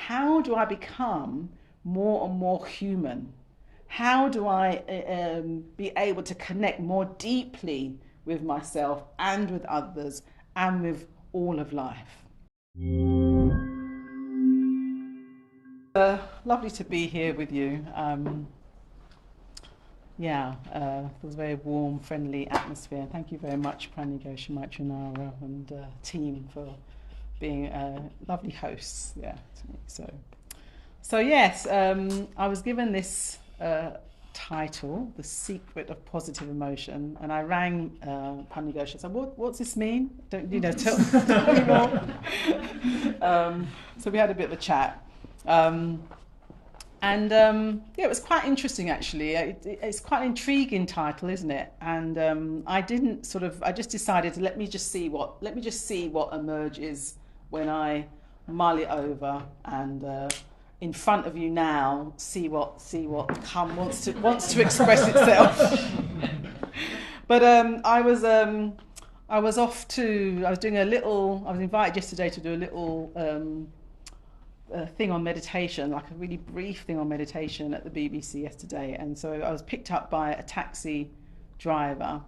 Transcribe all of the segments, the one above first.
how do I become more and more human? How do I be able to connect more deeply with myself and with others and with all of life? Lovely to be here with you. It was a very warm, friendly atmosphere. Thank you very much, Pranigo Shimaitrunara and team for being lovely hosts. Yeah, to me. So yes, I was given this title, "The Secret of Positive Emotion," and I rang Pranigo and said, "What's this mean? Don't you know? Tell me more." So we had a bit of a chat. It was quite interesting actually. It's quite an intriguing title, isn't it? And I just decided to let me just see what emerges when I mull it over and in front of you now see what wants to express itself. But I was invited yesterday to do a little thing on meditation, like a really brief thing on meditation at the BBC yesterday. And so I was picked up by a taxi driver,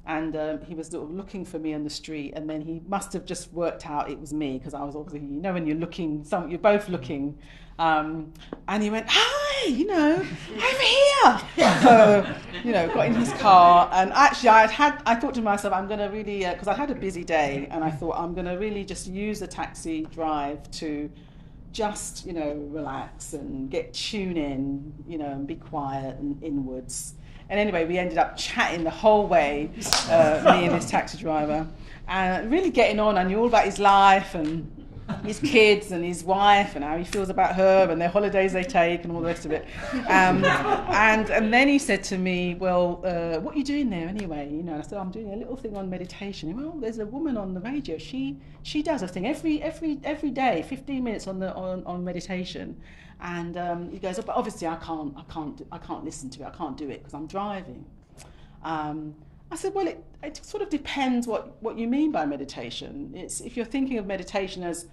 and he was sort of looking for me on the street, and then he must have just worked out it was me, because I was obviously, when you're looking, you're both looking, and he went, "Hi, over here." So, got in his car, and actually I thought to myself, I'm going to really, because I had a busy day, and I thought I'm going to really just use the taxi drive to just, relax and tune in, and be quiet and inwards. And anyway, we ended up chatting the whole way, me and this taxi driver, and really getting on. I knew all about his life and his kids and his wife and how he feels about her and their holidays they take and all the rest of it. And then he said to me, "Well, what are you doing there anyway?" And I said, "I'm doing a little thing on meditation." Well, there's a woman on the radio. She does a thing every day, 15 minutes on meditation. And he goes, "Oh, but obviously I can't listen to it. I can't do it because I'm driving." I said, "Well, it sort of depends what you mean by meditation. If you're thinking of meditation as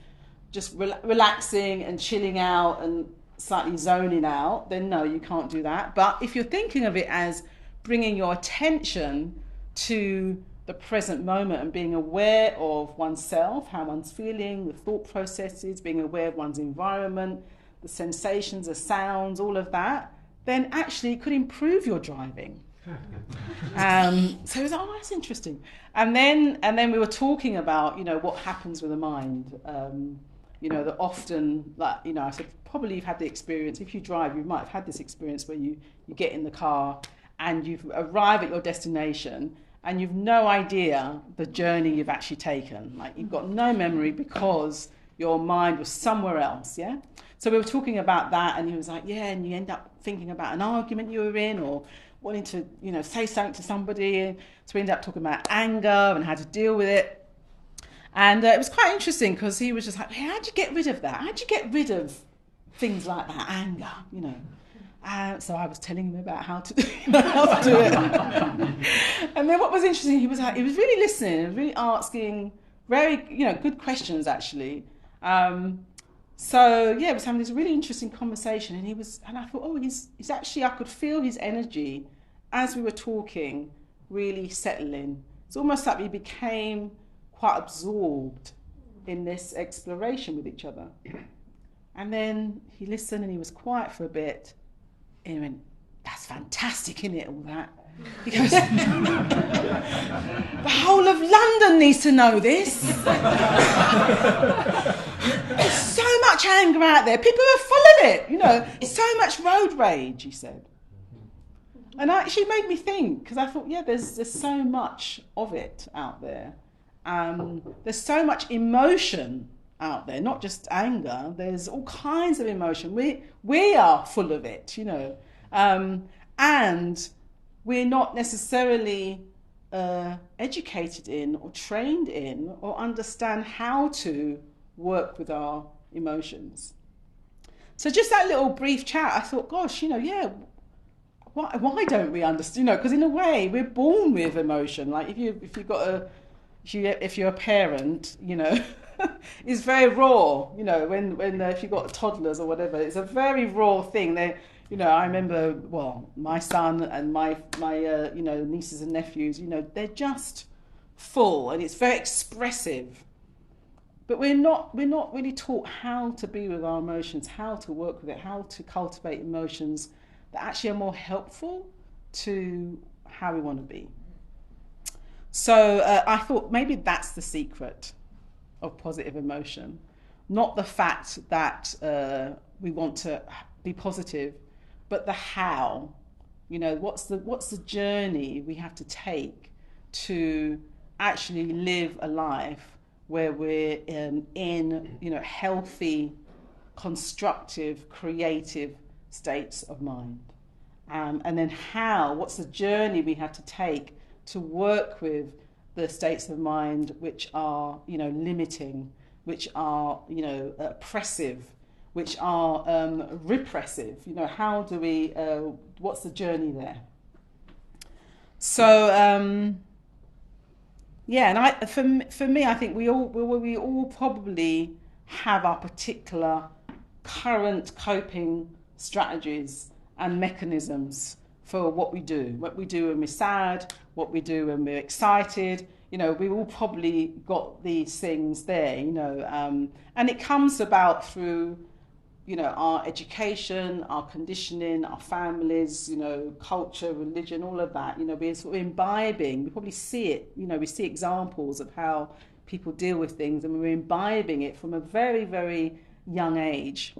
just relaxing and chilling out and slightly zoning out, then no, you can't do that. But if you're thinking of it as bringing your attention to the present moment and being aware of oneself, how one's feeling, the thought processes, being aware of one's environment, the sensations, the sounds, all of that, then actually it could improve your driving." So he was like, "Oh, that's interesting." And then we were talking about, what happens with the mind. That often, I said, probably you've had the experience. If you drive, you might have had this experience where you get in the car and you've arrived at your destination and you've no idea the journey you've actually taken. Like, you've got no memory because your mind was somewhere else, yeah? So we were talking about that, and he was like, "Yeah," and you end up thinking about an argument you were in, or wanting to, say something to somebody. So we ended up talking about anger and how to deal with it. And it was quite interesting because he was just like, "Hey, how'd you get rid of that? How'd you get rid of things like that, anger, So I was telling him about how to do it. And then what was interesting, he was really listening, really asking very, good questions actually. So it was having this really interesting conversation, and I thought, he's actually, I could feel his energy as we were talking really settling. It's almost like we became quite absorbed in this exploration with each other. And then he listened and he was quiet for a bit, and he went, "That's fantastic, isn't it, all that?" He goes, "The whole of London needs to know this. There's so much anger out there. People are full of it, so much road rage," he said. And it actually made me think, because I thought, there's so much of it out there. There's so much emotion out there, not just anger. There's all kinds of emotion. We are full of it, and we're not necessarily educated in or trained in or understand how to work with our emotions. So just that little brief chat, I thought, gosh, why don't we understand? Because in a way we're born with emotion. Like if you're a parent, is very raw. You know, when if you've got toddlers or whatever, it's a very raw thing. They, you know, I remember, well, my son and my you know, nieces and nephews, you know, they're just full and it's very expressive. But we're not really taught how to be with our emotions, how to work with it, how to cultivate emotions that actually are more helpful to how we want to be. So I thought maybe that's the secret of positive emotion, not the fact that we want to be positive, but the how. You know, what's the journey we have to take to actually live a life where we're in, you know, healthy, constructive, creative states of mind. And then what's the journey we have to take to work with the states of mind which are, you know, limiting, which are, you know, oppressive, which are repressive. You know, how do we, what's the journey there? So, yeah, and for me, I think we all probably have our particular current coping strategies and mechanisms for what we do when we're sad, what we do when we're excited. You know, we've all probably got these things there, you know, and it comes about through, you know, our education, our conditioning, our families, you know, culture, religion, all of that. You know, we're sort of imbibing. We probably see it, you know, we see examples of how people deal with things, and we're imbibing it from a very, very young age.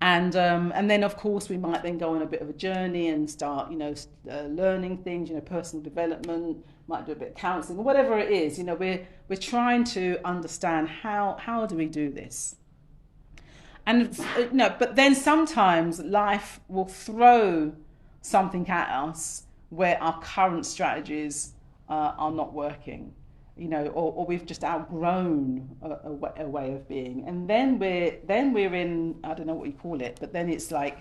And then, of course, we might then go on a bit of a journey and start, you know, learning things, you know, personal development, might do a bit of counselling, or whatever it is. You know, we're trying to understand how do we do this. And, you know, but then sometimes life will throw something at us where our current strategies are not working, you know, or we've just outgrown a way of being, and then we're in, I don't know what you call it, but then it's like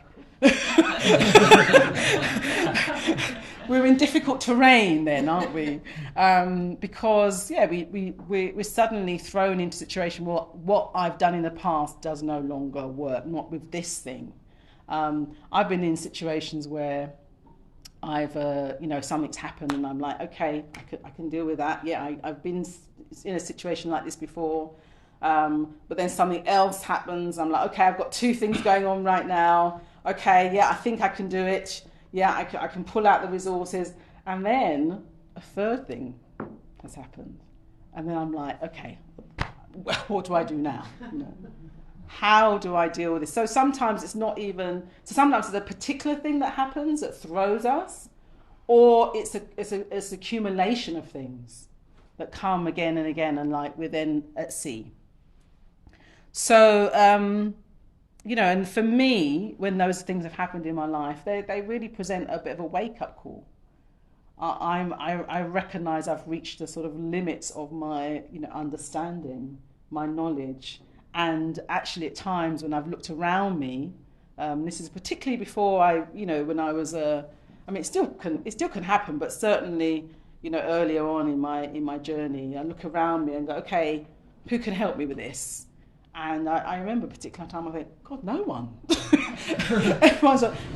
we're in difficult terrain then, aren't we? Because yeah, we're suddenly thrown into a situation where what I've done in the past does no longer work, not with this thing. I've been in situations where I've, you know, something's happened and I'm like, okay, I can deal with that. Yeah, I've been in a situation like this before. But then something else happens. I'm like, okay, I've got two things going on right now. Okay, yeah, I think I can do it. Yeah, I can pull out the resources. And then a third thing has happened. And then I'm like, okay, what do I do now? You know, how do I deal with this? So sometimes it's not even, so sometimes it's a particular thing that happens that throws us, or it's an accumulation of things that come again and again, and like we're then at sea. So, you know, and for me, when those things have happened in my life, they really present a bit of a wake-up call. I recognise I've reached the sort of limits of my, you know, understanding, my knowledge, and actually at times when I've looked around me, this is particularly before I, you know, when I was I mean, it still can happen, but certainly, you know, earlier on in my journey, I look around me and go, okay, who can help me with this? And I remember a particular time I think, God, no one.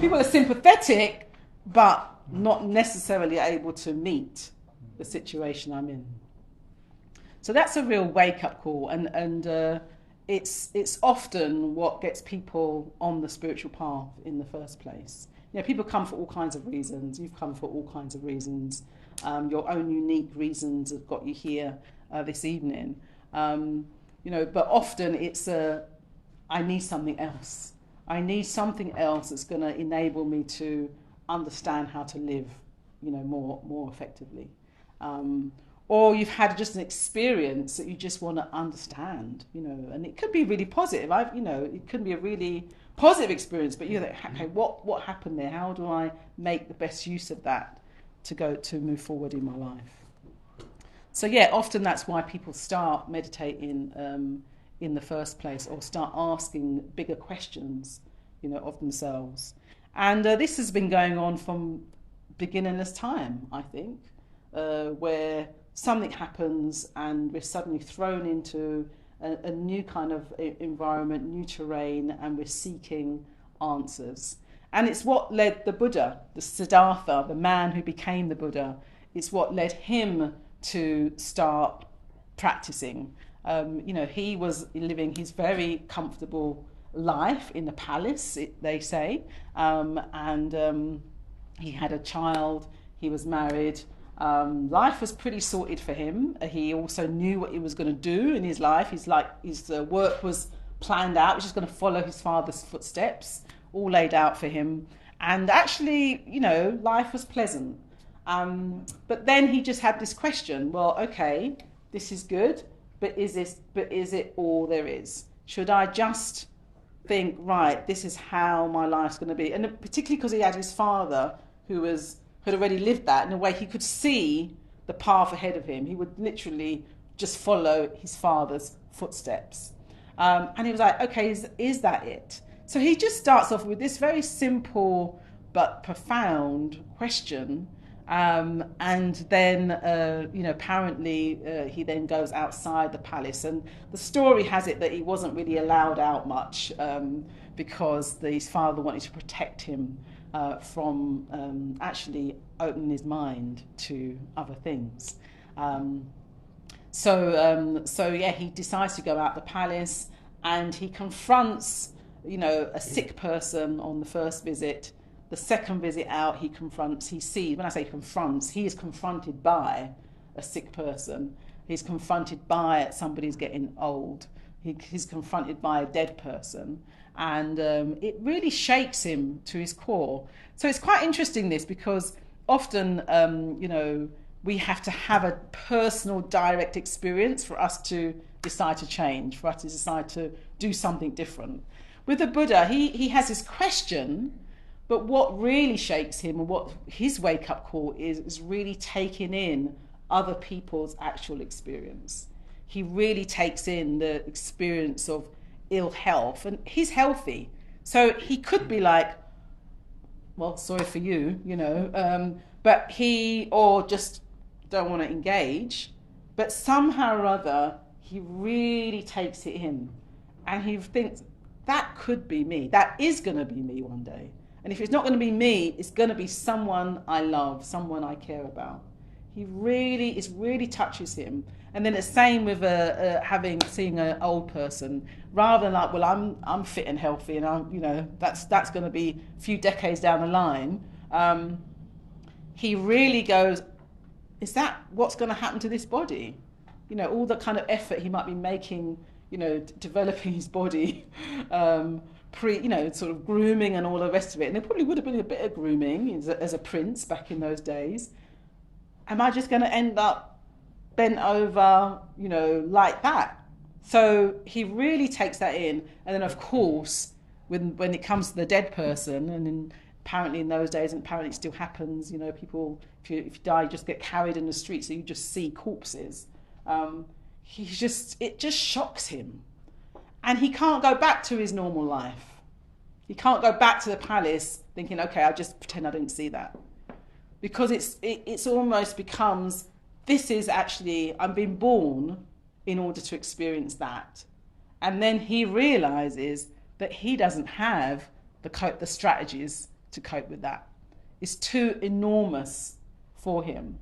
People are sympathetic, but not necessarily able to meet the situation I'm in. So that's a real wake-up call, and it's often what gets people on the spiritual path in the first place. You know, people come for all kinds of reasons. You've come for all kinds of reasons. Your own unique reasons have got you here this evening. You know, but often it's I need something else. I need something else that's going to enable me to understand how to live, you know, more effectively. Or you've had just an experience that you just want to understand, you know, and it could be really positive. You know, it could be a really positive experience, but you're like, okay, what happened there? How do I make the best use of that to move forward in my life? So yeah, often that's why people start meditating in the first place, or start asking bigger questions, you know, of themselves. And this has been going on from beginningless time, I think, where something happens and we're suddenly thrown into a new kind of environment, new terrain, and we're seeking answers. And it's what led the Buddha, the Siddhartha, the man who became the Buddha, it's what led him to start practicing. He was living his very comfortable life in the palace, they say, and he had a child, he was married. Life was pretty sorted for him. He also knew what he was going to do in his life. His work was planned out. He was just going to follow his father's footsteps, all laid out for him. And actually, life was pleasant. But then he just had this question. Well, okay, this is good, but is it all there is? Should I just think, right, this is how my life's going to be? And particularly because he had his father who had already lived that. In a way, he could see the path ahead of him. He would literally just follow his father's footsteps. And he was like, okay, is that it? So he just starts off with this very simple but profound question. And then, apparently he then goes outside the palace. And the story has it that he wasn't really allowed out much because his father wanted to protect him from actually opening his mind to other things. He decides to go out the palace, and he confronts, a sick person on the first visit. The second visit out, he sees, when I say confronts, he is confronted by a sick person. He's confronted by somebody's getting old. He's confronted by a dead person. And it really shakes him to his core. So it's quite interesting, this, because often, we have to have a personal, direct experience for us to decide to change, for us to decide to do something different. With the Buddha, he has this question, but what really shakes him, and what his wake-up call is really taking in other people's actual experience. He really takes in the experience of ill health, and he's healthy, so he could be like, well, sorry for you, but or just don't want to engage, but somehow or other he really takes it in, and he thinks, that could be me, that is going to be me one day, and if it's not going to be me, it's going to be someone I love, someone I care about. It really touches him. And then the same with seeing an old person, rather than like, well, I'm fit and healthy, and that's going to be a few decades down the line. He really goes, is that what's going to happen to this body? All the kind of effort he might be making, developing his body, sort of grooming and all the rest of it. And there probably would have been a bit of grooming as a prince back in those days. Am I just going to end up bent over, like that? So he really takes that in. And then, of course, when it comes to the dead person, and apparently in those days, and apparently it still happens, people, if you die, you just get carried in the street, so you just see corpses. It just shocks him. And he can't go back to his normal life. He can't go back to the palace thinking, okay, I'll just pretend I didn't see that. Because it's almost becomes, this is actually, I'm being born in order to experience that. And then he realizes that he doesn't have the strategies to cope with that. It's too enormous for him.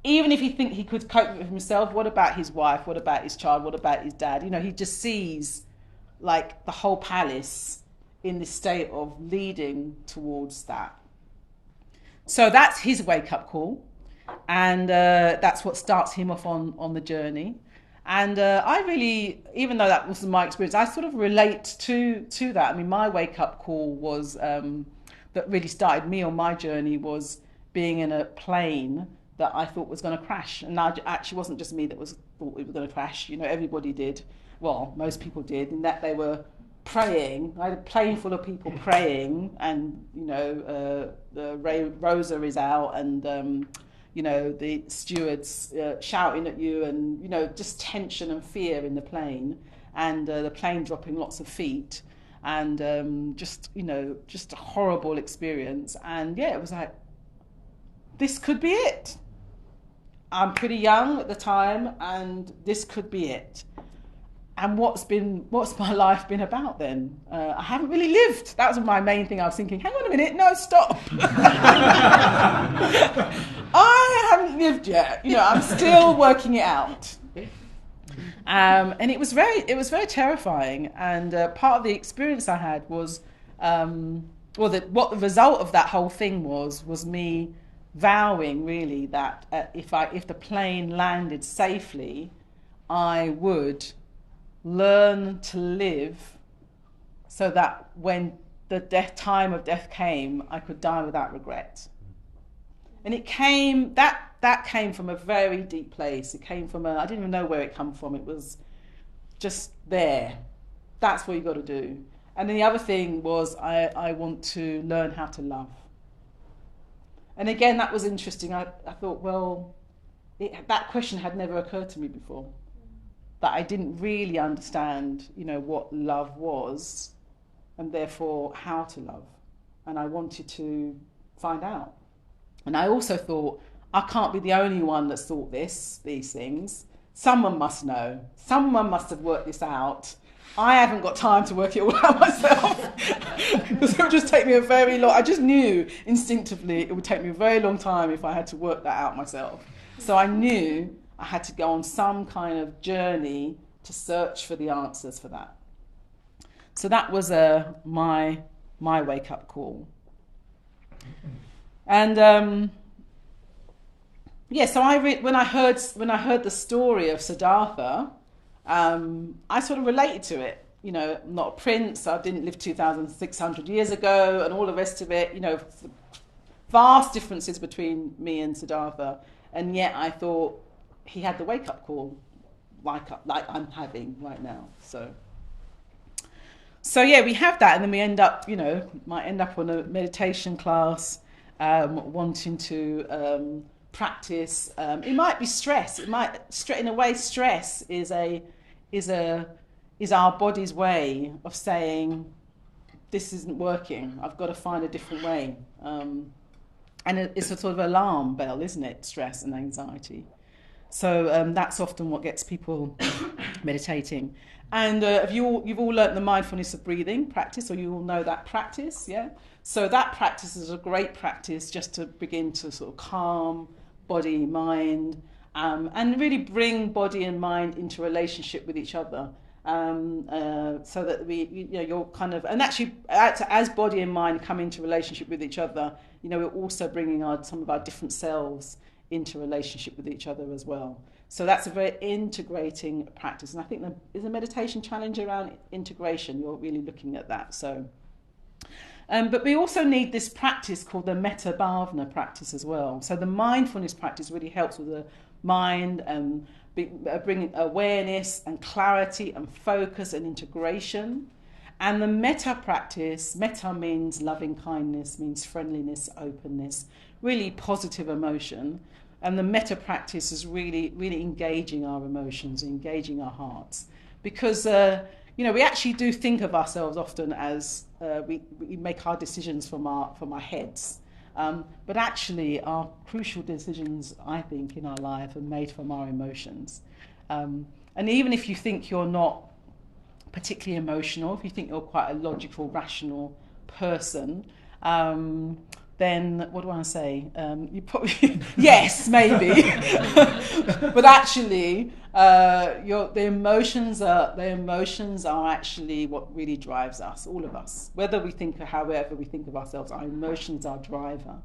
Even if he thinks he could cope with himself, what about his wife? What about his child? What about his dad? He just sees like the whole palace in this state of leading towards that. So that's his wake-up call, and that's what starts him off on the journey. And I really, even though that wasn't my experience, I sort of relate to that. I mean, my wake-up call was, that really started me on my journey, was being in a plane that I thought was going to crash. And that actually wasn't just me that thought it was going to crash. Everybody did. Well, most people did, in that they were praying. I had a plane full of people praying, and the Rosa is out, and the stewards shouting at you, and just tension and fear in the plane, and the plane dropping lots of feet, and just a horrible experience. And it was like, this could be it. I'm pretty young at the time, and this could be it. and what's my life been about then? I haven't really lived. That was my main thing. I was thinking, hang on a minute, no, stop. I haven't lived yet. I'm still working it out. And it was very terrifying. And part of the experience I had was, what the result of that whole thing was me vowing really that if the plane landed safely, I would learn to live so that when the time of death came, I could die without regret. And that came from a very deep place. It came from I didn't even know where it came from. It was just there. That's what you got to do. And then the other thing was I want to learn how to love. And again, that was interesting. I thought, well, that question had never occurred to me before. That I didn't really understand, what love was, and therefore how to love. And I wanted to find out. And I also thought, I can't be the only one that's thought these things. Someone must know. Someone must have worked this out. I haven't got time to work it all out myself. Because it would just take me a very long... I just knew instinctively it would take me a very long time if I had to work that out myself. So I knew I had to go on some kind of journey to search for the answers for that. So that was my wake-up call. And so when I heard the story of Siddhartha, I sort of related to it. I'm not a prince. I didn't live 2,600 years ago, and all the rest of it. Vast differences between me and Siddhartha, and yet I thought he had the wake-up call, like I'm having right now. So yeah, we have that, and then we end up, might end up on a meditation class, wanting to practice. It might be stress. It might, in a way, stress is our body's way of saying, this isn't working. I've got to find a different way. And it's a sort of alarm bell, isn't it? Stress and anxiety. So that's often what gets people meditating. And you've all learnt the mindfulness of breathing practice, or you all know that practice, yeah? So that practice is a great practice just to begin to sort of calm body, mind, and really bring body and mind into relationship with each other. So that you're kind of, and actually as body and mind come into relationship with each other, we're also bringing some of our different selves into relationship with each other as well. So that's a very integrating practice, and I think there's a meditation challenge around integration. You're really looking at that. So, but we also need this practice called the metta bhavana practice as well. So the mindfulness practice really helps with the mind and bringing awareness and clarity and focus and integration. And the metta practice, metta means loving kindness, means friendliness, openness, really positive emotion. And the metta practice is really, really engaging our emotions, engaging our hearts. Because, we actually do think of ourselves often as we make our decisions from our heads. But actually, our crucial decisions, I think, in our life are made from our emotions. And even if you think you're not particularly emotional, if you think you're quite a logical, rational person, then what do I want to say? You probably yes, maybe, but actually, the emotions are actually what really drives us, all of us. Whether we think, however we think of ourselves, our emotions are driver,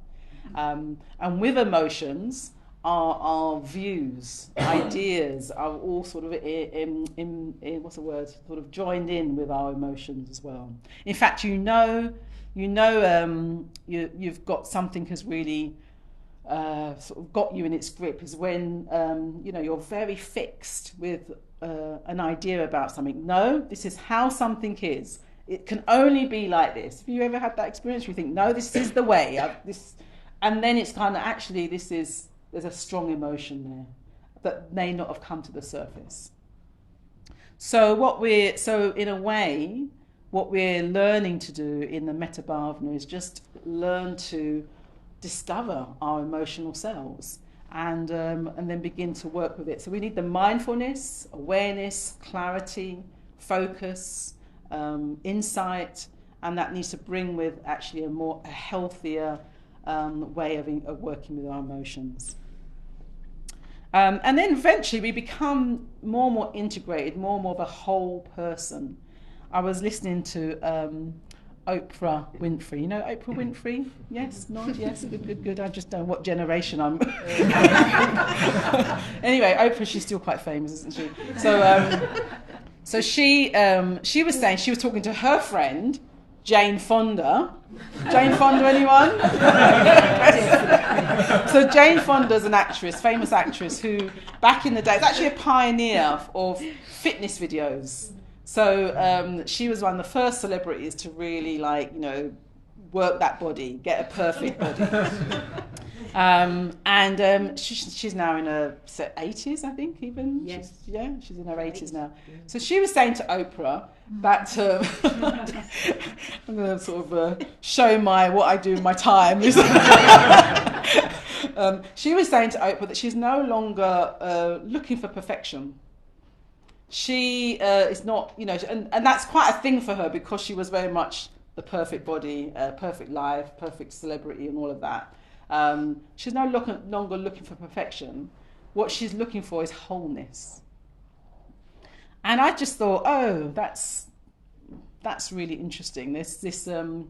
and with emotions, our views, ideas are all sort of what's the word? Sort of joined in with our emotions as well. In fact, you've got something has really sort of got you in its grip is when you're very fixed with an idea about something. No, this is how something is. It can only be like this. Have you ever had that experience? You think, no, this is the way. And then it's kind of actually there's a strong emotion there that may not have come to the surface. So in a way, what we're learning to do in the metta bhavana is just learn to discover our emotional selves and then begin to work with it. So we need the mindfulness, awareness, clarity, focus, insight, and that needs to bring with actually a healthier way of working with our emotions. And then eventually we become more and more integrated, more and more of a whole person. I was listening to Oprah Winfrey. You know Oprah Winfrey? Yes? Not? Yes? Good. I just don't know what generation I'm. Anyway, Oprah, she's still quite famous, isn't she? So she was saying, she was talking to her friend, Jane Fonda. Jane Fonda, anyone? So Jane Fonda's an actress, famous actress, who back in the day, is actually a pioneer of fitness videos. So she was one of the first celebrities to really, like, you know, work that body, get a perfect body. She's now in her 80s, I think, even. Yes. She's in her 80s now. So she was saying to Oprah that I'm going to sort of show what I do in my time. She was saying to Oprah that she's no longer looking for perfection. She is not, you know, and that's quite a thing for her, because she was very much the perfect body, perfect life, perfect celebrity, and all of that. She's no longer looking for perfection. What she's looking for is wholeness. And I just thought, oh, that's really interesting. This you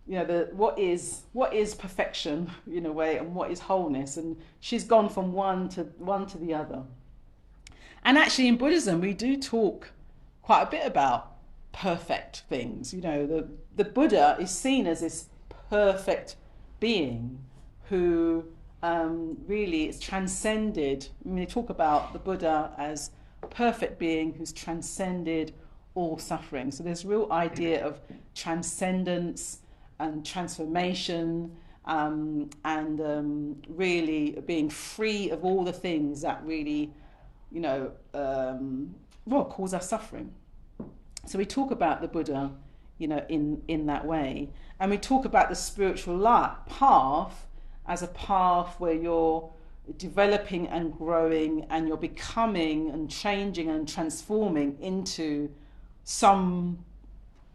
know, what is perfection in a way, and what is wholeness? And she's gone from one to the other. And actually, in Buddhism, we do talk quite a bit about perfect things. You know, the Buddha is seen as this perfect being who really is transcended. I mean, they talk about the Buddha as a perfect being who's transcended all suffering. So there's a real idea of transcendence and transformation, and really being free of all the things that really, you know, cause us suffering. So we talk about the Buddha, you know, in that way. And we talk about the spiritual path as a path where you're developing and growing, and you're becoming and changing and transforming into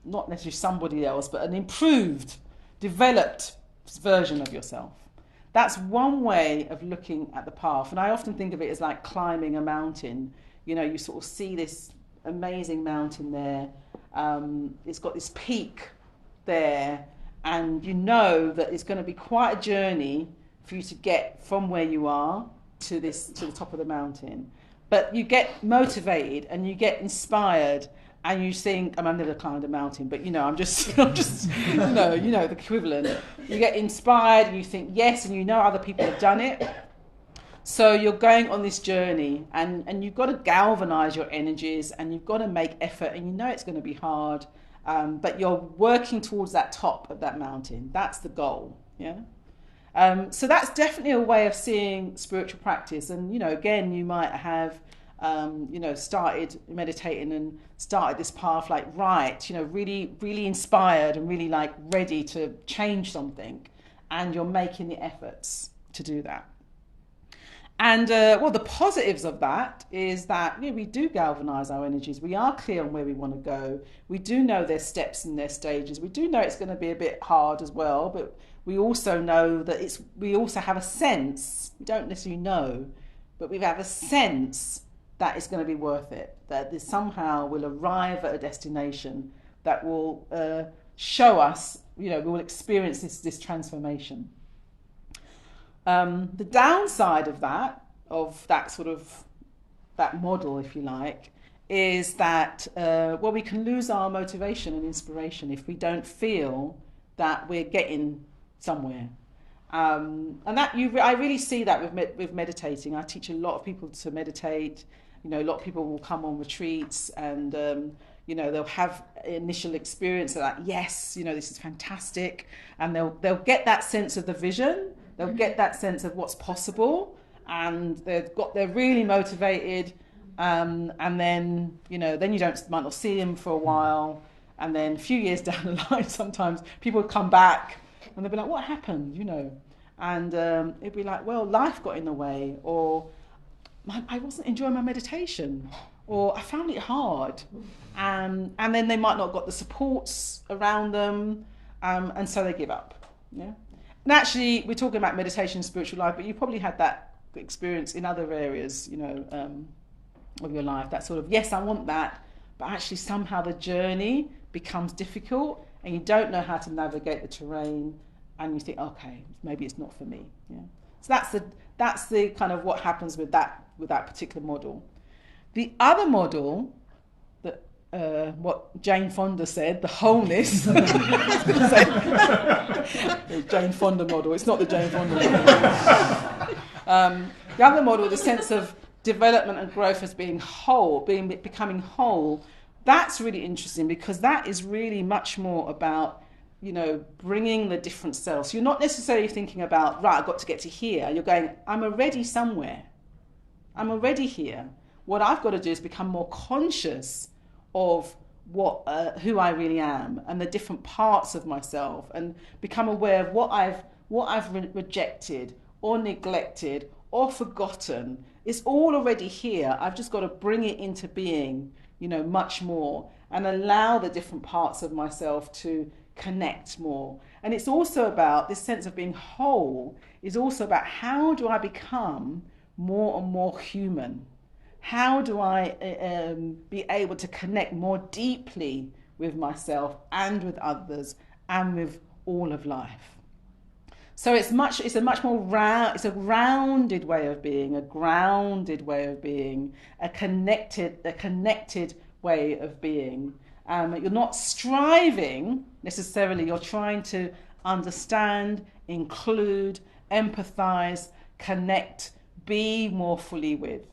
not necessarily somebody else, but an improved, developed version of yourself. That's one way of looking at the path. And I often think of it as like climbing a mountain. You know, you sort of see this amazing mountain there. It's got this peak there, and you know that it's going to be quite a journey for you to get from where you are to the top of the mountain. But you get motivated and you get inspired, and you think, I've never climbed a mountain, but you know, I'm just you know the equivalent. You get inspired, and you think yes, and you know other people have done it. So you're going on this journey, and you've got to galvanize your energies, and you've got to make effort, and you know it's going to be hard, but you're working towards that top of that mountain. That's the goal, yeah? So that's definitely a way of seeing spiritual practice. And, you know, again, you might have, you know, started meditating and started this path like, right, you know, really, really inspired and really like ready to change something, and you're making the efforts to do that. And the positives of that is that, you know, we do galvanise our energies. We are clear on where we want to go. We do know their steps and their stages. We do know it's going to be a bit hard as well, but we also know that we also have a sense, we don't necessarily know, but we have a sense that it's going to be worth it, that this somehow will arrive at a destination that will show us, you know, we will experience this transformation. The downside of that sort of, that model, if you like, is that, we can lose our motivation and inspiration if we don't feel that we're getting somewhere. And that I really see that with meditating. I teach a lot of people to meditate. You know, a lot of people will come on retreats, and you know, they'll have initial experience of that. Yes, you know, this is fantastic, and they'll get that sense of the vision. They'll get that sense of what's possible, and they're really motivated. And then, you know, then might not see them for a while, and then a few years down the line, sometimes people come back and they'll be like, "What happened?" You know, And it'd be like, well, life got in the way, or I wasn't enjoying my meditation, or I found it hard. And then they might not got the supports around them, and so they give up. Yeah. And actually, we're talking about meditation and spiritual life, but you probably had that experience in other areas, of your life. That sort of, yes, I want that, but actually somehow the journey becomes difficult, and you don't know how to navigate the terrain, and you think, okay, maybe it's not for me. Yeah. So that's the kind of what happens with that particular model. The other model, that what Jane Fonda said, the wholeness. The Jane Fonda model. It's not the Jane Fonda model. The other model, the sense of development and growth as being whole, becoming whole. That's really interesting, because that is really much more about, bringing the different selves. You're not necessarily thinking about, right, I've got to get to here. You're going, I'm already somewhere. I'm already here. What I've got to do is become more conscious of who I really am, and the different parts of myself, and become aware of what I've rejected or neglected or forgotten. It's all already here. I've just got to bring it into being, much more, and allow the different parts of myself to connect more. And it's also about this sense of being whole, is also about how do I become more and more human? How do I be able to connect more deeply with myself and with others and with all of life? So it's a much more rounded way of being, a grounded way of being, a connected way of being. You're not striving necessarily, you're trying to understand, include, empathize, connect, be more fully with.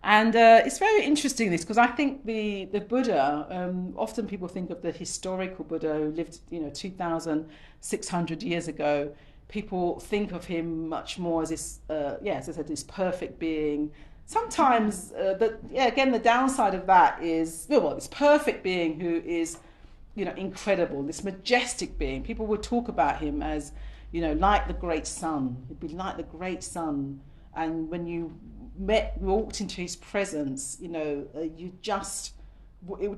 And it's very interesting, this, because I think the Buddha, often people think of the historical Buddha who lived 2,600 years ago. People think of him much more as this, as I said, this perfect being. Sometimes, again, the downside of that is, this perfect being who is, incredible, this majestic being. People would talk about him as, like the great sun. He'd be like the great sun. And when you walked into his presence, it would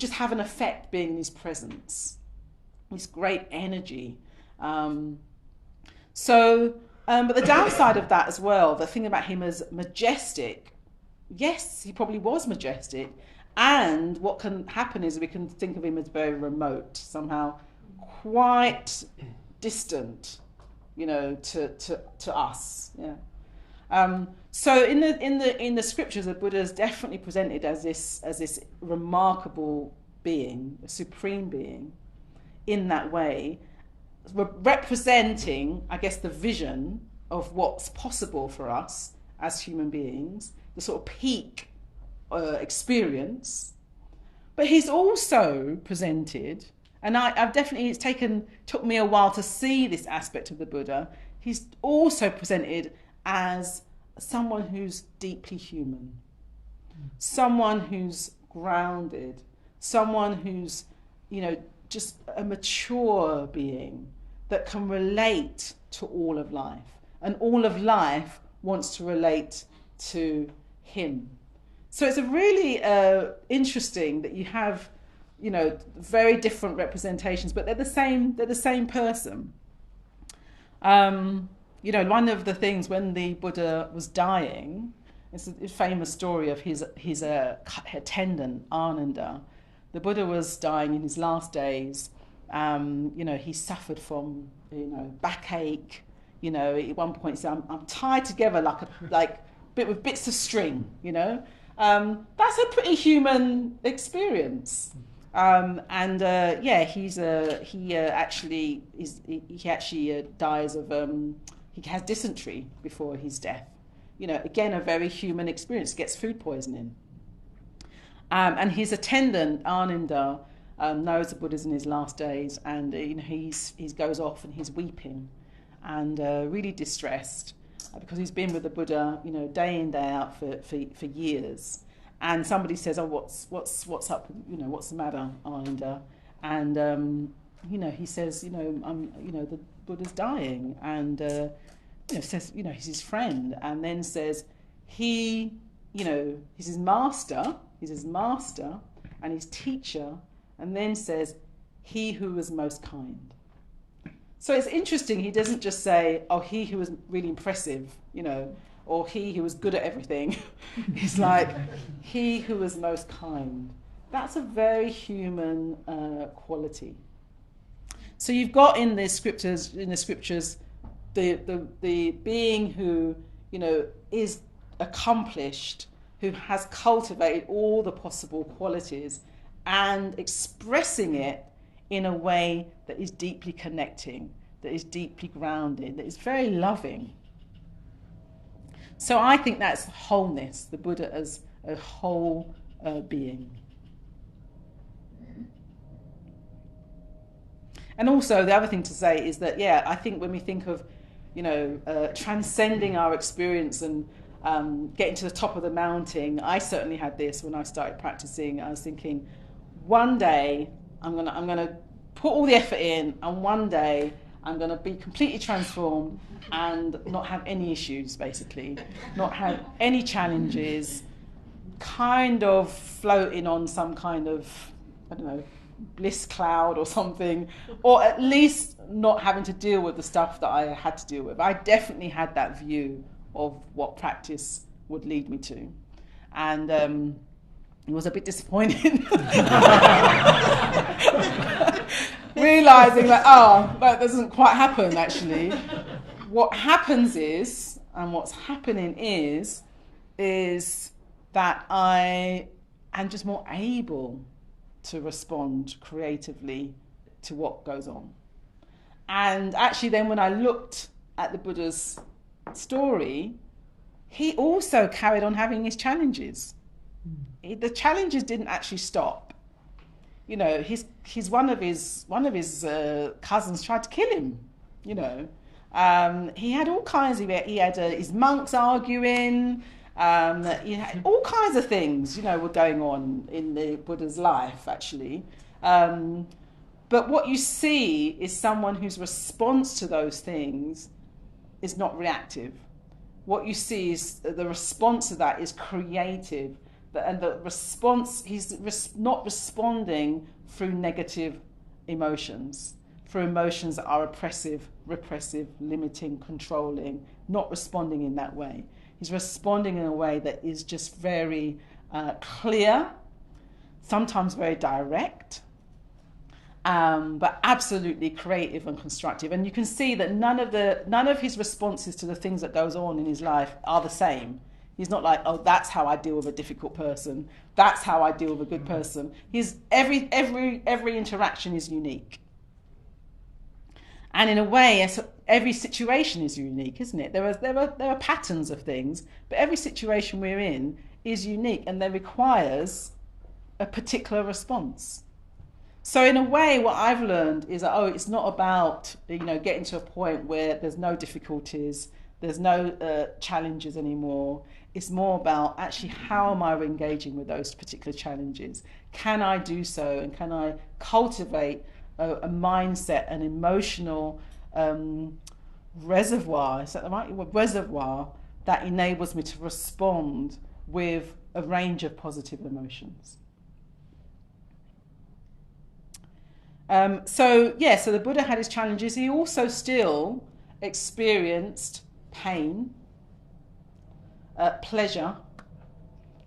just have an effect being in his presence. This great energy. But the downside of that as well, the thing about him as majestic, yes, he probably was majestic. And what can happen is we can think of him as very remote, somehow quite distant, to us. Yeah. So in the scriptures, the Buddha is definitely presented as this remarkable being, a supreme being, in that way, representing, I guess, the vision of what's possible for us as human beings, the sort of peak experience. But he's also presented, and I've definitely, took me a while to see this aspect of the Buddha. He's also presented as someone who's deeply human, someone who's grounded, someone who's, just a mature being that can relate to all of life, and all of life wants to relate to him. So it's a really interesting that you have, very different representations, but they're the same person. One of the things when the Buddha was dying, it's a famous story of his attendant, Ananda. The Buddha was dying in his last days. He suffered from, backache. At one point he said, I'm tied together like with bits of string, That's a pretty human experience. He actually dies of, he has dysentery before his death. Again, a very human experience, gets food poisoning. And his attendant, Ananda, knows the Buddha's in his last days, and he goes off and he's weeping and really distressed because he's been with the Buddha, day in, day out for years. And somebody says, "Oh, what's up? What's the matter, Ananda?" And he says, Buddha's dying, and says, he's his friend, and then says he's his master, and his teacher, and then says he who was most kind. So it's interesting, he doesn't just say, oh, he who was really impressive, or he who was good at everything. He's like, he who was most kind. That's a very human quality. So you've got in the scriptures, the being who, is accomplished, who has cultivated all the possible qualities and expressing it in a way that is deeply connecting, that is deeply grounded, that is very loving. So I think that's wholeness, the Buddha as a whole being. And also the other thing to say is that, I think when we think of, transcending our experience and getting to the top of the mountain, I certainly had this when I started practicing. I was thinking, one day I'm gonna put all the effort in, and one day I'm gonna be completely transformed and not have any issues, basically, not have any challenges, kind of floating on some kind of, bliss cloud or something, or at least not having to deal with the stuff that I had to deal with. I definitely had that view of what practice would lead me to, and it was a bit disappointing. Realising that, that doesn't quite happen actually. What happens is, and what's happening is that I am just more able to respond creatively to what goes on. And actually then when I looked at the Buddha's story, he also carried on having his challenges. The challenges didn't actually stop. His one of his cousins tried to kill him. He had all kinds of. He had his monks arguing. He had all kinds of things. Were going on in the Buddha's life actually. But what you see is someone whose response to those things is not reactive. What you see is the response to that is creative. And the response, he's not responding through negative emotions, through emotions that are oppressive, repressive, limiting, controlling, not responding in that way. He's responding in a way that is just very clear, sometimes very direct, but absolutely creative and constructive. And you can see that none of his responses to the things that goes on in his life are the same. He's not like, oh, that's how I deal with a difficult person. That's how I deal with a good person. Every interaction is unique. And in a way, every situation is unique, isn't it? There are patterns of things, but every situation we're in is unique, and that requires a particular response. So in a way, what I've learned is that, it's not about, getting to a point where there's no difficulties, there's no challenges anymore. It's more about actually how am I engaging with those particular challenges? Can I do so, and can I cultivate a mindset, an emotional reservoir, is that the right word? Reservoir that enables me to respond with a range of positive emotions. So the Buddha had his challenges. He also still experienced pain, pleasure,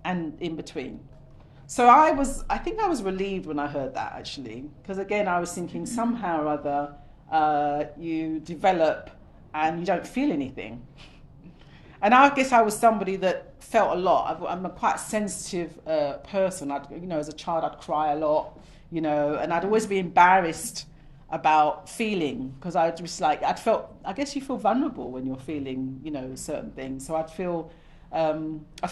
and in between. So I think I was relieved when I heard that, actually, because again I was thinking somehow or other you develop and you don't feel anything. And I guess I was somebody that felt a lot. I'm a quite sensitive person. As a child I'd cry a lot, and I'd always be embarrassed about feeling, because I guess you feel vulnerable when you're feeling, certain things. So I feel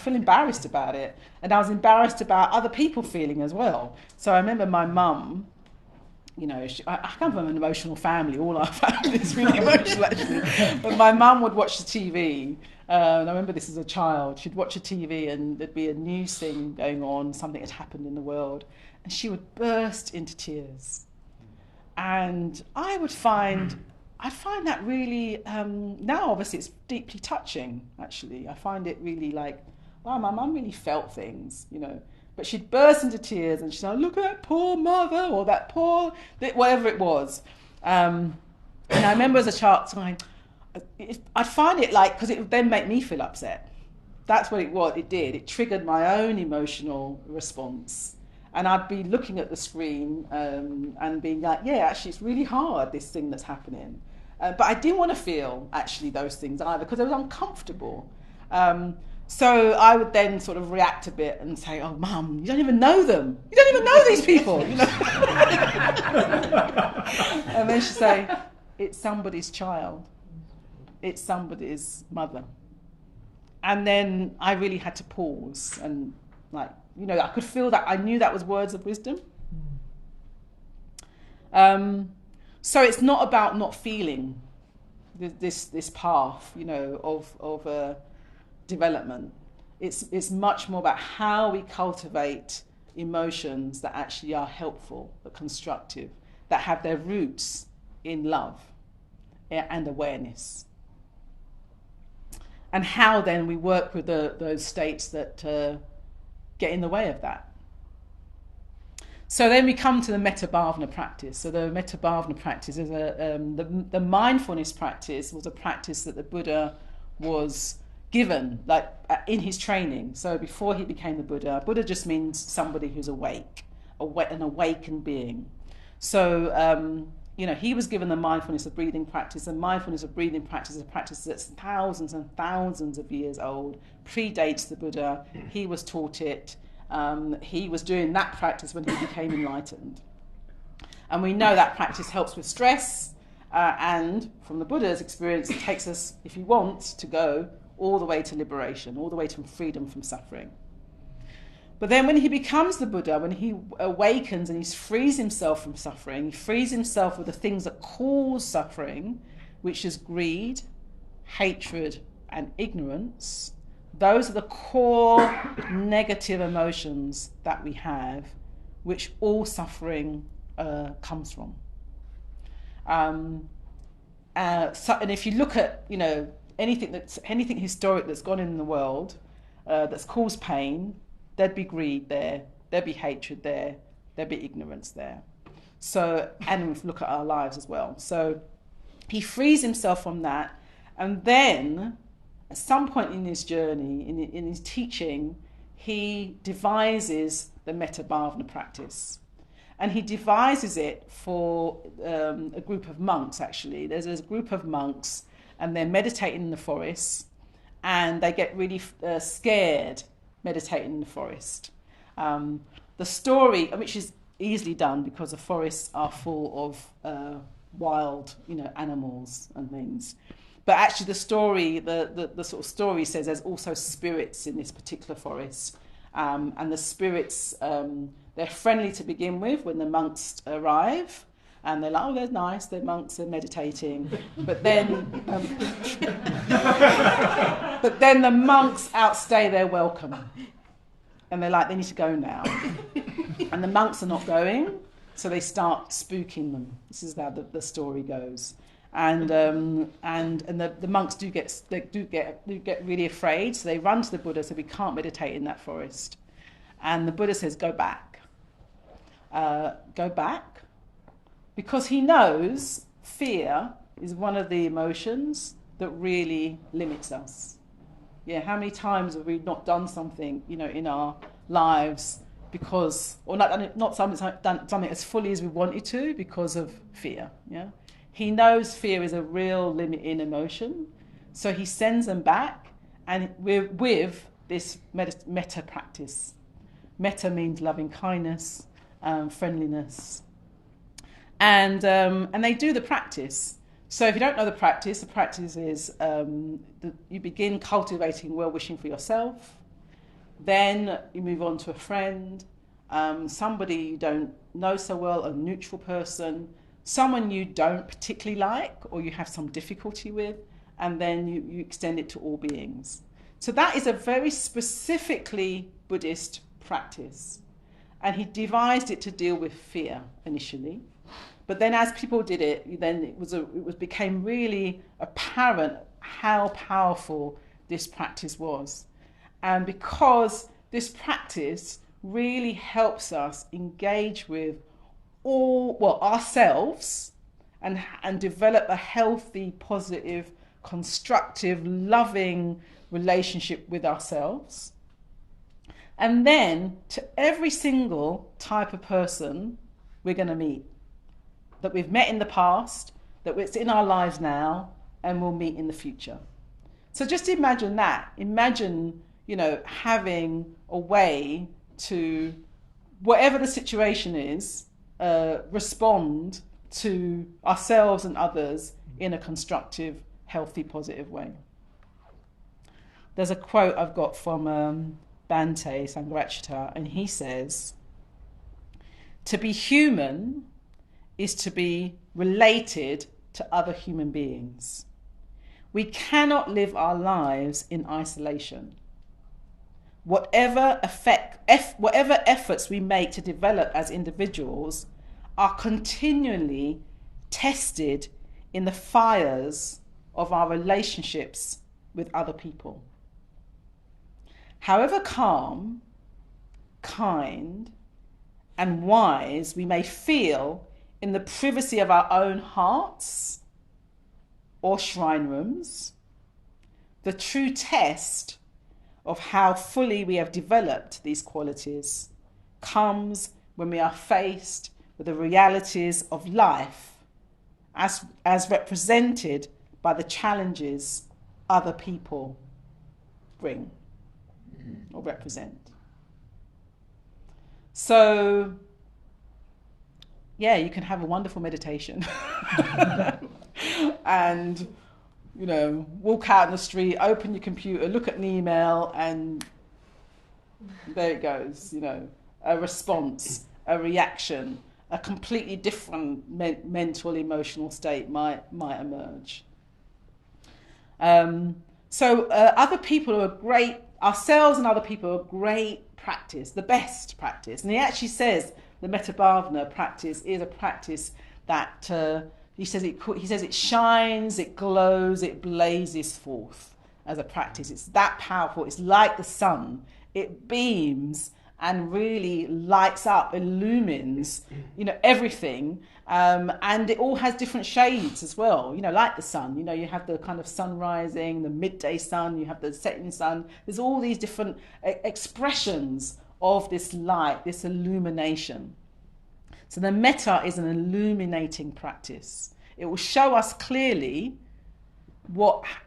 embarrassed about it, and I was embarrassed about other people feeling as well. So I remember my mum, I come from an emotional family. All our family is really emotional, actually. But my mum would watch the TV. And I remember this as a child. She'd watch the TV and there'd be a news thing going on, something had happened in the world, and she would burst into tears. And I would find I find that really, now obviously it's deeply touching, actually. I find it really like, wow, my mum really felt things, you know. But she'd burst into tears and she'd say, look at that poor mother, or that poor, whatever it was. And I remember as a child, I'd find it like, because it would then make me feel upset. That's what it did. It triggered my own emotional response. And I'd be looking at the screen and being like, yeah, actually, it's really hard, this thing that's happening. But I didn't want to feel, actually, those things either, because it was uncomfortable. So I would then sort of react a bit and say, oh, Mum, you don't even know them. You don't even know these people. You know? And then she'd say, it's somebody's child. It's somebody's mother. And then I really had to pause and, like, you know, I could feel that. I knew that was words of wisdom. So it's not about not feeling this path, you know, of development. It's much more about how we cultivate emotions that actually are helpful, that are constructive, that have their roots in love and awareness. And how then we work with those states that get in the way of that. So then we come to the metta bhavana practice. So the metta bhavana practice is the mindfulness practice was a practice that the Buddha was given, like in his training. So before he became the Buddha, Buddha just means somebody who's awake, an awakened being. So you know, he was given the mindfulness of breathing practice, and mindfulness of breathing practice is a practice that's thousands and thousands of years old, predates the Buddha. He was taught it. He was doing that practice when he became enlightened. And we know that practice helps with stress, and from the Buddha's experience, it takes us, if he wants, to go all the way to liberation, all the way to freedom from suffering. But then when he becomes the Buddha, when he awakens and he frees himself from suffering, he frees himself with the things that cause suffering, which is greed, hatred, and ignorance. Those are the core negative emotions that we have, which all suffering comes from. And if you look at, you know, anything historic that's gone in the world that's caused pain, there'd be greed there, there'd be hatred there, there'd be ignorance there. So, and if we look at our lives as well. So he frees himself from that, and then at some point in his journey, in his teaching, he devises the metta bhavana practice. And he devises it for a group of monks, actually. There's a group of monks, and they're meditating in the forest, and they get really scared meditating in the forest. The story, which is easily done because the forests are full of wild, you know, animals and things. But actually the story, the sort of story says there's also spirits in this particular forest. And the spirits, they're friendly to begin with when the monks arrive. And they're like, oh, they're nice, they're monks, they're meditating. But then the monks outstay their welcome. And they're like, they need to go now. And the monks are not going, so they start spooking them. This is how the story goes. And the monks do get really afraid, so they run to the Buddha, so we can't meditate in that forest. And the Buddha says, go back. Go back. Because he knows fear is one of the emotions that really limits us. Yeah, how many times have we not done something, you know, in our lives because, or not something as fully as we wanted to because of fear, yeah? He knows fear is a real limiting emotion, so he sends them back, and with this metta practice. Metta means loving kindness, friendliness, and they do the practice. So if you don't know the practice is you begin cultivating well-wishing for yourself, then you move on to a friend, somebody you don't know so well, a neutral person, someone you don't particularly like or you have some difficulty with, and then you extend it to all beings. So that is a very specifically Buddhist practice. And he devised it to deal with fear initially. But then as people did it, then it became really apparent how powerful this practice was. And because this practice really helps us engage with ourselves and develop a healthy, positive, constructive, loving relationship with ourselves. And then to every single type of person we're going to meet, that we've met in the past, that it's in our lives now, and we'll meet in the future. So just imagine that. Imagine, having a way to, whatever the situation is, respond to ourselves and others in a constructive, healthy, positive way. There's a quote I've got from Bhante Sangharachita, and he says, "To be human is to be related to other human beings. We cannot live our lives in isolation. Whatever efforts we make to develop as individuals are continually tested in the fires of our relationships with other people. However calm, kind, and wise we may feel in the privacy of our own hearts or shrine rooms, the true test of how fully we have developed these qualities comes when we are faced with the realities of life as represented by the challenges other people bring or represent." So, yeah, you can have a wonderful meditation and, walk out in the street, open your computer, look at an email, and there it goes, a response, a reaction, a completely different mental, emotional state might emerge. So other people are great, ourselves and other people are great practice, the best practice. And he actually says the Metta Bhavana practice is a practice that he says it shines, it glows, it blazes forth as a practice. It's that powerful. It's like the sun. It beams and really lights up, illumines, everything. And it all has different shades as well, like the sun. You have the kind of sun rising, the midday sun, you have the setting sun. There's all these different expressions of this light, this illumination. So the metta is an illuminating practice. It will show us clearly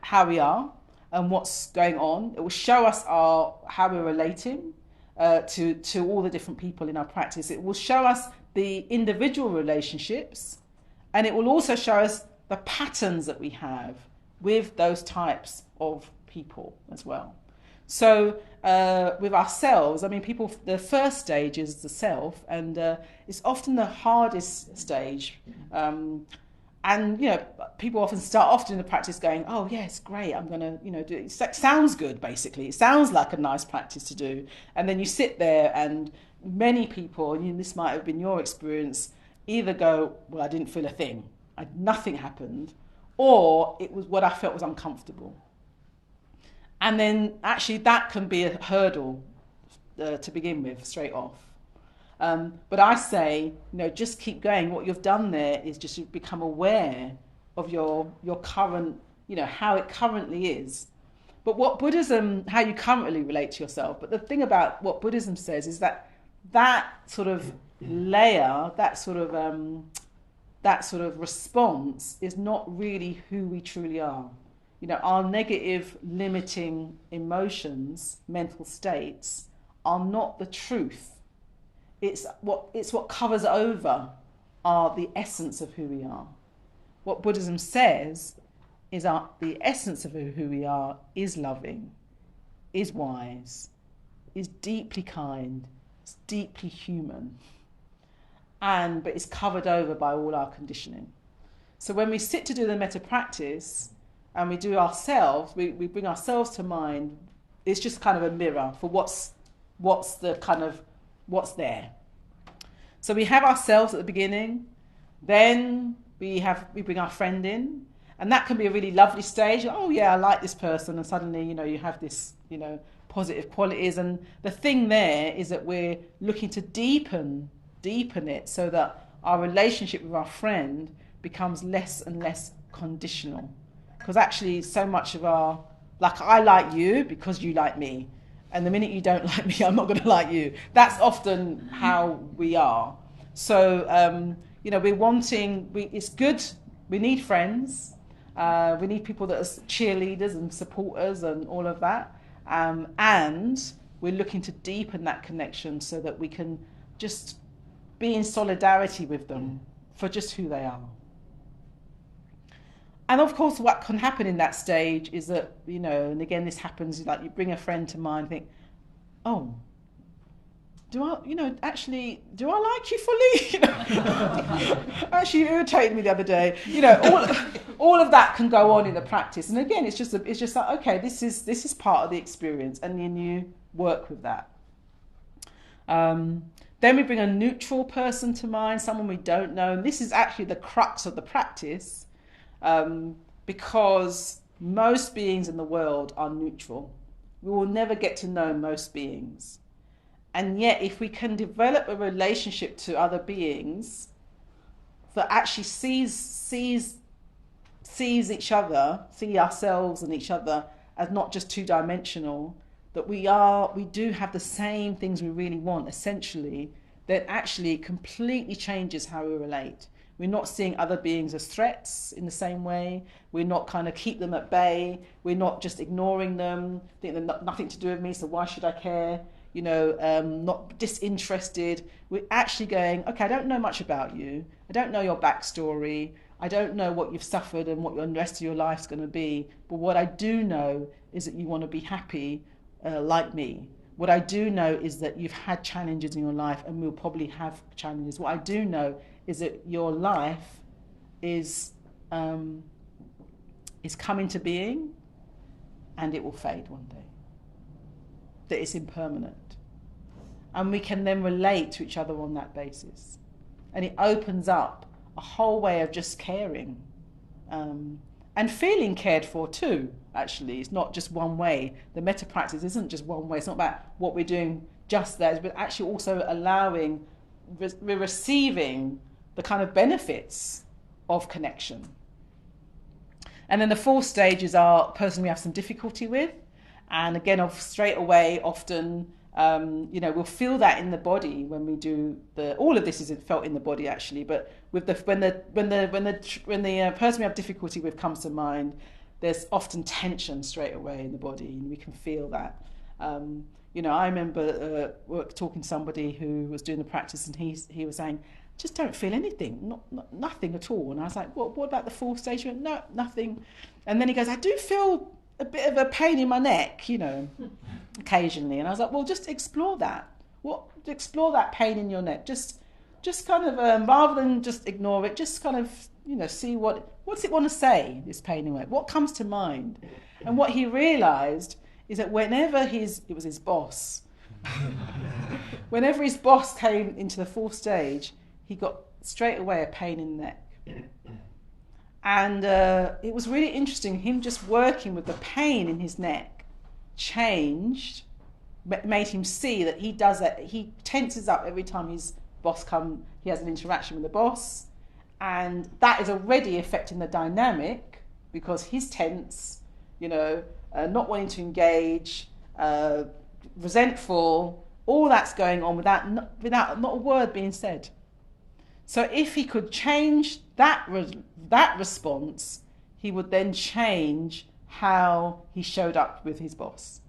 how we are and what's going on. It will show us how we're relating to all the different people in our practice. It will show us the individual relationships, and it will also show us the patterns that we have with those types of people as well. So with ourselves, the first stage is the self, and it's often the hardest stage. And people often start off in the practice going, "Oh yeah, it's great, I'm gonna do it. It sounds good, basically. It sounds like a nice practice to do." And then you sit there, and many people, and this might have been your experience, either go, "Well, I didn't feel a thing, nothing happened," or it was what I felt was uncomfortable. And then actually that can be a hurdle to begin with, straight off. But I say, just keep going. What you've done there is just become aware of your current, how it currently is. But what Buddhism, how you currently relate to yourself. But the thing about what Buddhism says is that sort of layer, that sort of response is not really who we truly are. Our negative, limiting emotions, mental states, are not the truth. It's what covers over the essence of who we are. What Buddhism says is the essence of who we are is loving, is wise, is deeply kind, is deeply human, but it's covered over by all our conditioning. So when we sit to do the metta practice and we do ourselves, we bring ourselves to mind, it's just kind of a mirror for what's there. So we have ourselves at the beginning, Then we bring our friend in, and that can be a really lovely stage. Oh yeah, I like this person, and suddenly, you know, you have this, you know, positive qualities. And the thing there is that we're looking to deepen it so that our relationship with our friend becomes less and less conditional. Because actually so much of our, like, I like you because you like me, and the minute you don't like me, I'm not going to like you. That's often how we are. So you know, it's good, we need friends, we need people that are cheerleaders and supporters and all of that, and we're looking to deepen that connection so that we can just be in solidarity with them for just who they are. And of course, what can happen in that stage is that, you know, and again, this happens, like you bring a friend to mind, think, oh, do I like you fully? You know, actually irritated me the other day. You know, all of that can go on in the practice. And again, it's just like, okay, this is part of the experience, and then you work with that. Then we bring a neutral person to mind, someone we don't know. And this is actually the crux of the practice, because most beings in the world are neutral. We will never get to know most beings. And yet, if we can develop a relationship to other beings that actually sees each other, see ourselves and each other as not just two-dimensional, that we do have the same things we really want, essentially, that actually completely changes how we relate. We're not seeing other beings as threats in the same way. We're not kind of keep them at bay. We're not just ignoring them, think they're nothing to do with me, so why should I care? You know, not disinterested. We're actually going, okay, I don't know much about you. I don't know your backstory. I don't know what you've suffered and what the rest of your life's going to be. But what I do know is that you want to be happy like me. What I do know is that you've had challenges in your life, and we'll probably have challenges. What I do know is that your life is coming to being, and it will fade one day. That it's impermanent. And we can then relate to each other on that basis. And it opens up a whole way of just caring, and feeling cared for too, actually. It's not just one way. The metta practice isn't just one way. It's not about what we're doing just there, but actually also allowing, we're receiving the kind of benefits of connection. And then the fourth stage is our person we have some difficulty with. And again, straight away, often, you know, we'll feel that in the body when we do all of this is felt in the body actually, but with when the person we have difficulty with comes to mind, there's often tension straight away in the body, and we can feel that. You know, I remember talking to somebody who was doing the practice, and he was saying, just don't feel anything, nothing at all. And I was like, what about the fourth stage? He went, no, nothing. And then he goes, I do feel a bit of a pain in my neck, you know, occasionally. And I was like, well, just explore that. Explore that pain in your neck. Just kind of, rather than just ignore it, just kind of, you know, see what's it want to say, this pain in my neck? What comes to mind? And what he realised is that whenever it was his boss, whenever his boss came into the fourth stage, he got straight away a pain in the neck. And it was really interesting, him just working with the pain in his neck changed, made him see that he does that. He tenses up every time his boss he has an interaction with the boss, and that is already affecting the dynamic, because he's tense, you know, not wanting to engage, resentful, all that's going on without not a word being said. So if he could change that response, he would then change how he showed up with his boss.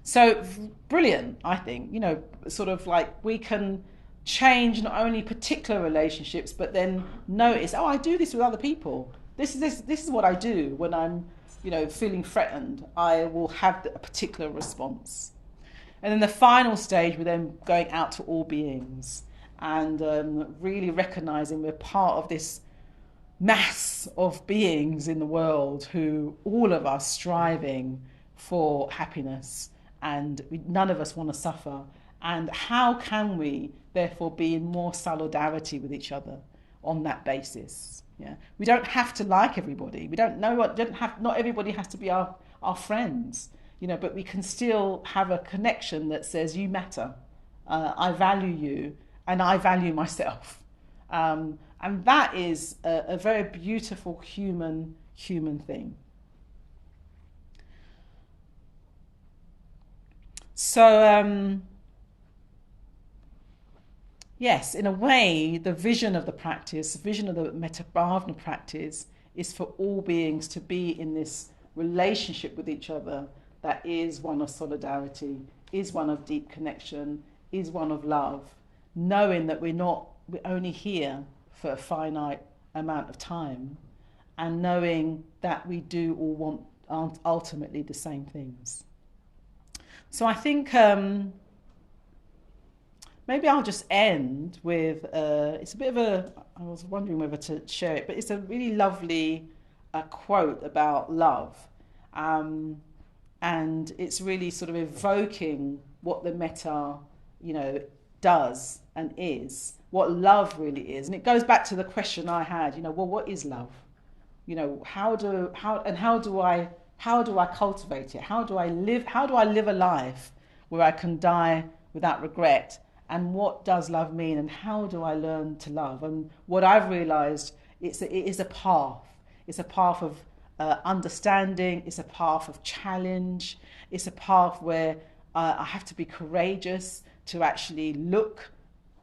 So brilliant, I think, you know, sort of like we can change not only particular relationships, but then notice, oh, I do this with other people. This is what I do when I'm, you know, feeling threatened. I will have a particular response. And then the final stage, we're then going out to all beings, and really recognizing we're part of this mass of beings in the world who, all of us striving for happiness, and none of us want to suffer, And how can we therefore be in more solidarity with each other on that basis? Yeah, we don't have to like everybody. We don't know what. Not everybody has to be our friends. You know, but we can still have a connection that says you matter. I value you, and I value myself. And that is a very beautiful human thing. So, yes, in a way, the vision of the practice, the vision of the Metta-Bhavana practice is for all beings to be in this relationship with each other that is one of solidarity, is one of deep connection, is one of love, knowing that we're only here for a finite amount of time, and knowing that we do all want ultimately the same things. So I think maybe I'll just end with, it's a bit of I was wondering whether to share it, but it's a really lovely quote about love. And it's really sort of evoking what the metta, does and is, what love really is. And it goes back to the question I had, well, what is love? How do I cultivate it? How do I live a life where I can die without regret? And what does love mean? And how do I learn to love? And what I've realized, it is a path. It's a path of understanding. It's a path of challenge. It's a path where I have to be courageous to actually look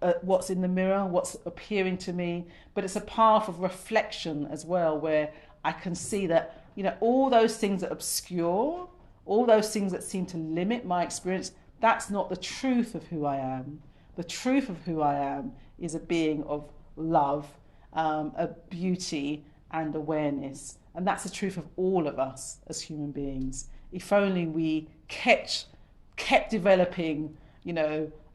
at what's in the mirror, what's appearing to me. But it's a path of reflection as well, where I can see that, all those things that obscure, all those things that seem to limit my experience, that's not the truth of who I am. The truth of who I am is a being of love, a beauty and awareness. And that's the truth of all of us as human beings. If only we kept developing,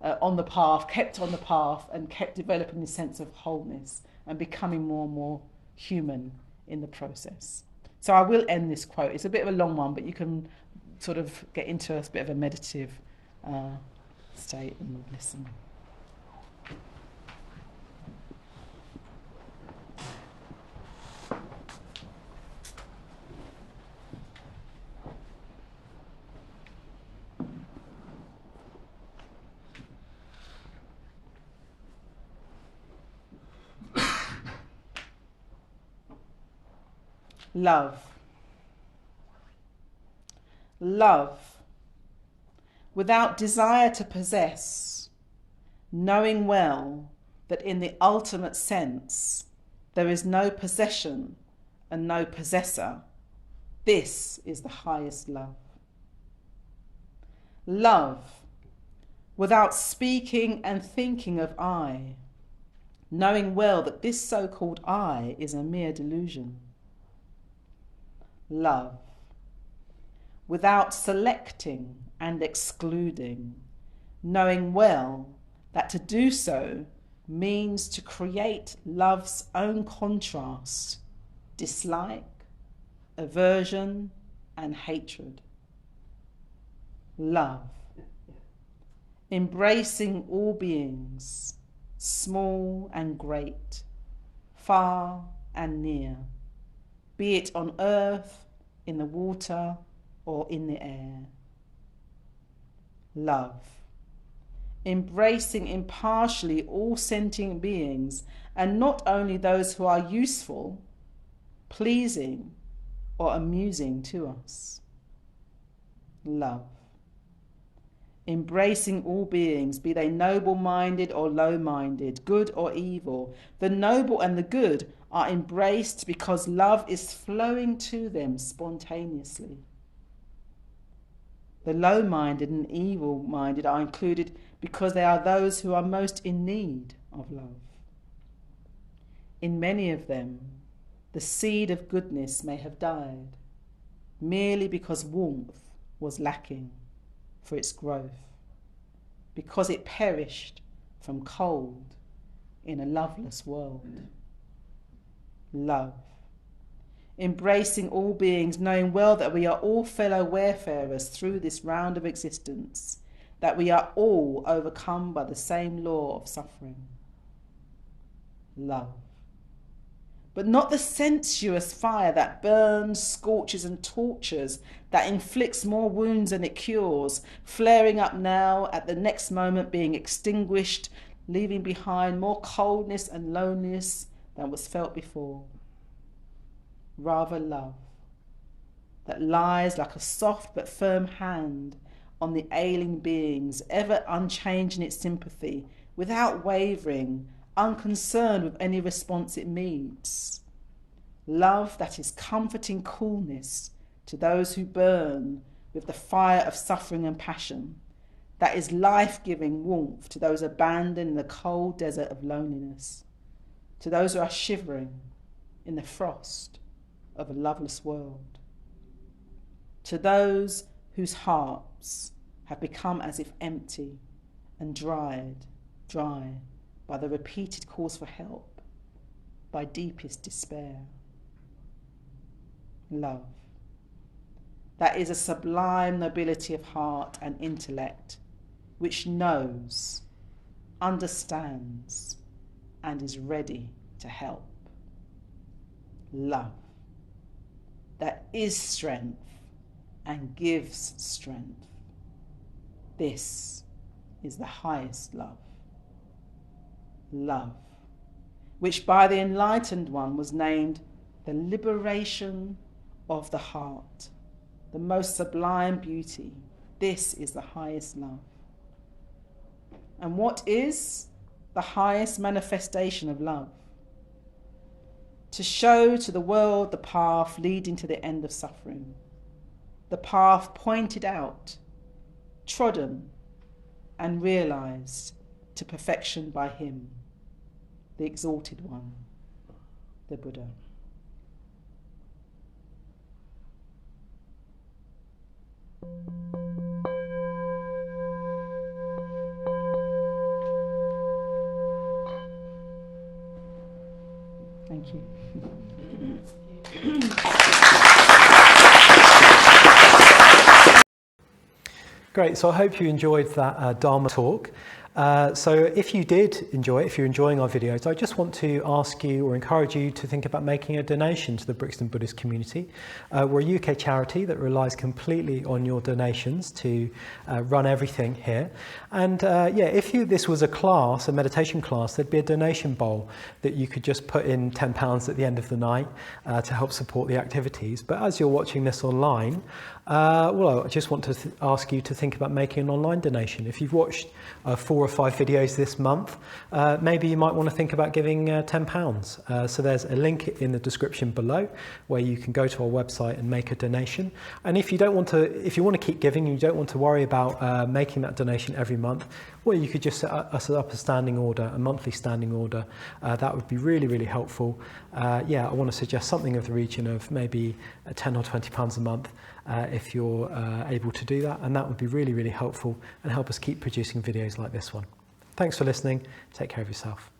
on the path, and kept developing this sense of wholeness and becoming more and more human in the process. So I will end this quote. It's a bit of a long one, but you can sort of get into a bit of a meditative state and listen. Love. Love. Without desire to possess, knowing well that in the ultimate sense there is no possession and no possessor, this is the highest love. Love. Without speaking and thinking of I, knowing well that this so-called I is a mere delusion. Love. Without selecting and excluding, knowing well that to do so means to create love's own contrast, dislike, aversion, and hatred. Love. Embracing all beings, small and great, far and near, be it on earth, in the water, or in the air. Love. Embracing impartially all sentient beings, and not only those who are useful, pleasing, or amusing to us. Love. Embracing all beings, be they noble-minded or low-minded, good or evil. The noble and the good are embraced because love is flowing to them spontaneously. The low-minded and evil-minded are included because they are those who are most in need of love. In many of them, the seed of goodness may have died, merely because warmth was lacking for its growth, because it perished from cold in a loveless world. Love. Embracing all beings, knowing well that we are all fellow wayfarers through this round of existence, that we are all overcome by the same law of suffering. Love. But not the sensuous fire that burns, scorches and tortures, that inflicts more wounds than it cures, flaring up now, at the next moment being extinguished, leaving behind more coldness and loneliness than was felt before. Rather love, that lies like a soft but firm hand on the ailing beings, ever unchanging its sympathy, without wavering, unconcerned with any response it meets. Love that is comforting coolness to those who burn with the fire of suffering and passion, that is life-giving warmth to those abandoned in the cold desert of loneliness, to those who are shivering in the frost of a loveless world, to those whose hearts have become as if empty and dry by the repeated calls for help, by deepest despair. Love, that is a sublime nobility of heart and intellect, which knows, understands, and is ready to help. Love, that is strength and gives strength. This is the highest love. Love, which by the enlightened one was named the liberation of the heart, the most sublime beauty. This is the highest love. And what is the highest manifestation of love? To show to the world the path leading to the end of suffering, the path pointed out, trodden and realized to perfection by him, the exalted one, the Buddha. Thank you. Great, so I hope you enjoyed that Dharma talk. So if you did enjoy it, if you're enjoying our videos, I just want to ask you or encourage you to think about making a donation to the Brixton Buddhist Community. We're a UK charity that relies completely on your donations to run everything here. And if this was a class, a meditation class, there'd be a donation bowl that you could just put in £10 at the end of the night to help support the activities. But as you're watching this online, I just want to ask you to think about making an online donation. If you've watched 4 or 5 videos this month, maybe you might want to think about giving £10. So there's a link in the description below where you can go to our website and make a donation. And if you want to keep giving, you don't want to worry about making that donation every month, well, you could just set up a standing order, a monthly standing order. That would be really, really helpful. I want to suggest something of the region of maybe £10 or £20 a month if you're able to do that, and that would be really, really helpful and help us keep producing videos like this one. Thanks for listening. Take care of yourself.